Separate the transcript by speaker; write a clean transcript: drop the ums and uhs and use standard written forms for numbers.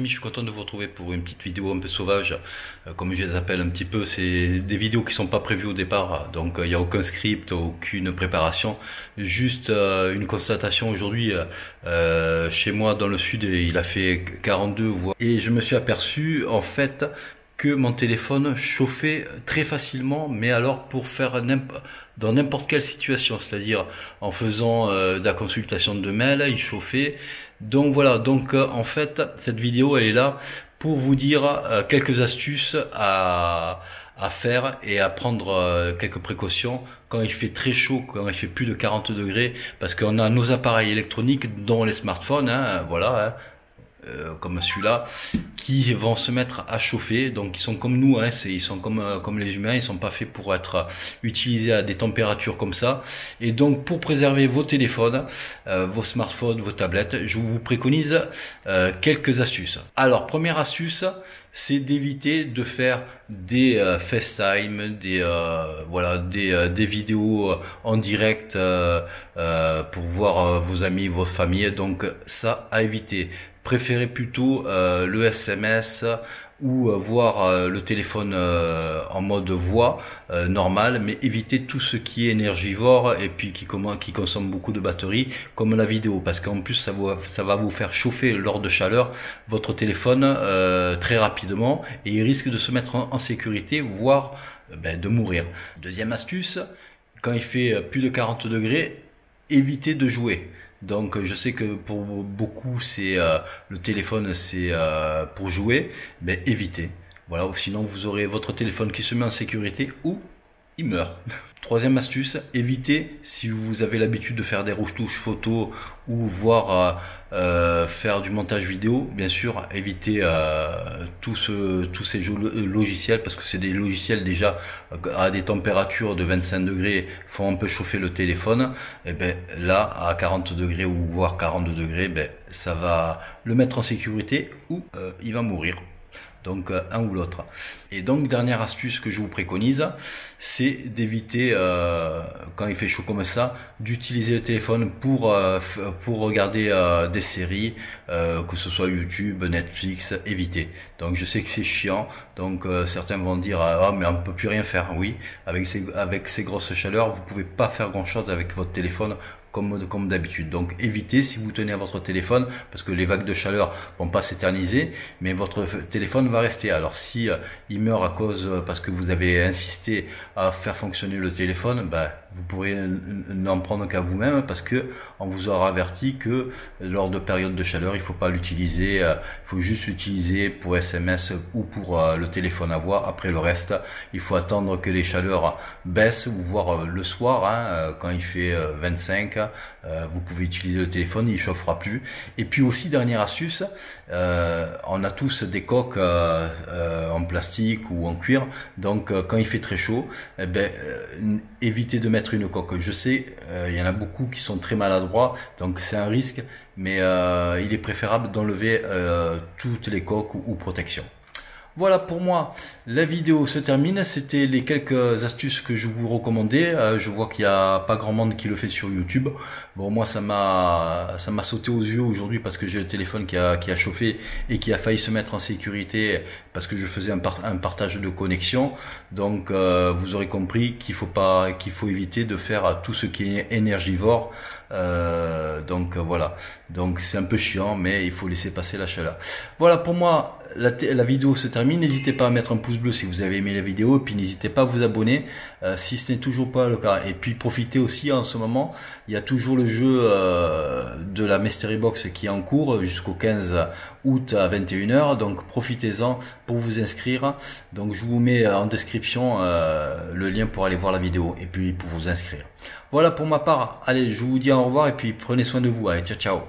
Speaker 1: je suis content de vous retrouver pour une petite vidéo un peu sauvage, comme je les appelle un petit peu. C'est des vidéos qui sont pas prévues au départ, donc il n'y a aucun script, aucune préparation, juste une constatation. Aujourd'hui, chez moi dans le sud, il a fait 42 voire, et je me suis aperçu en fait que mon téléphone chauffait très facilement, mais alors pour faire dans n'importe quelle situation, c'est-à-dire en faisant de la consultation de mail, il chauffait. Donc voilà, donc en fait cette vidéo elle est là pour vous dire quelques astuces à faire et à prendre quelques précautions quand il fait très chaud, quand il fait plus de 40 degrés, parce qu'on a nos appareils électroniques dont les smartphones, voilà, comme celui-là, qui vont se mettre à chauffer. Donc ils sont comme nous, ils sont comme les humains, ils sont pas faits pour être utilisés à des températures comme ça. Et donc pour préserver vos téléphones, vos smartphones, vos tablettes, je vous préconise quelques astuces. Alors première astuce, c'est d'éviter de faire des FaceTime, des vidéos en direct pour voir vos amis, vos familles. Donc ça à éviter. Préférez plutôt le SMS ou voir le téléphone en mode voix normal, mais évitez tout ce qui est énergivore et puis qui consomme beaucoup de batterie, comme la vidéo, parce qu'en plus ça va vous faire chauffer lors de chaleur votre téléphone très rapidement, et il risque de se mettre en sécurité, voire de mourir. Deuxième astuce, quand il fait plus de 40 degrés, évitez de jouer. Donc je sais que pour beaucoup c'est le téléphone c'est pour jouer, mais évitez. Voilà, sinon vous aurez votre téléphone qui se met en sécurité ou il meurt. Troisième astuce, évitez, si vous avez l'habitude de faire des retouches photos ou voire faire du montage vidéo, bien sûr, évitez tous ces logiciels, parce que c'est des logiciels déjà à des températures de 25 degrés font un peu chauffer le téléphone. Et là à 40 degrés ou voire 42 degrés, ça va le mettre en sécurité ou il va mourir. Donc un ou l'autre. Et donc dernière astuce que je vous préconise, c'est d'éviter quand il fait chaud comme ça, d'utiliser le téléphone pour regarder des séries, que ce soit YouTube, Netflix. Évitez. Donc je sais que c'est chiant, donc certains vont dire ah mais on peut plus rien faire. Oui, avec ces grosses chaleurs, vous pouvez pas faire grand chose avec votre téléphone comme d'habitude. Donc évitez, si vous tenez à votre téléphone, parce que les vagues de chaleur vont pas s'éterniser, mais votre téléphone va rester. Alors si il meurt à cause parce que vous avez insisté à faire fonctionner le téléphone, vous pourrez n'en prendre qu'à vous-même, parce que on vous aura averti que lors de périodes de chaleur, il faut pas l'utiliser, il faut juste l'utiliser pour SMS ou pour le téléphone à voix. Après le reste, il faut attendre que les chaleurs baissent, ou voir le soir, quand il fait 25, vous pouvez utiliser le téléphone, il chauffera plus. Et puis aussi, dernière astuce, on a tous des coques en plastique ou en cuir, donc quand il fait très chaud, évitez de mettre une coque. Je sais, il y en a beaucoup qui sont très maladroits, donc c'est un risque, mais il est préférable d'enlever toutes les coques ou protections. Voilà, pour moi, la vidéo se termine. C'était les quelques astuces que je vous recommandais. Je vois qu'il n'y a pas grand monde qui le fait sur YouTube. Bon, moi, ça m'a sauté aux yeux aujourd'hui, parce que j'ai le téléphone qui a chauffé et qui a failli se mettre en sécurité parce que je faisais un partage de connexion. Donc, vous aurez compris qu'il faut éviter de faire tout ce qui est énergivore. Donc voilà, donc c'est un peu chiant, mais il faut laisser passer la chaleur. Voilà, pour moi la vidéo se termine. N'hésitez pas à mettre un pouce bleu si vous avez aimé la vidéo, et puis n'hésitez pas à vous abonner si ce n'est toujours pas le cas. Et puis profitez aussi, en ce moment il y a toujours le jeu de la Mystery Box qui est en cours jusqu'au 15 août à 21 h, donc profitez-en pour vous inscrire. Donc je vous mets en description le lien pour aller voir la vidéo et puis pour vous inscrire. Voilà pour ma part, allez, je vous dis au revoir et puis prenez soin de vous, allez, ciao ciao.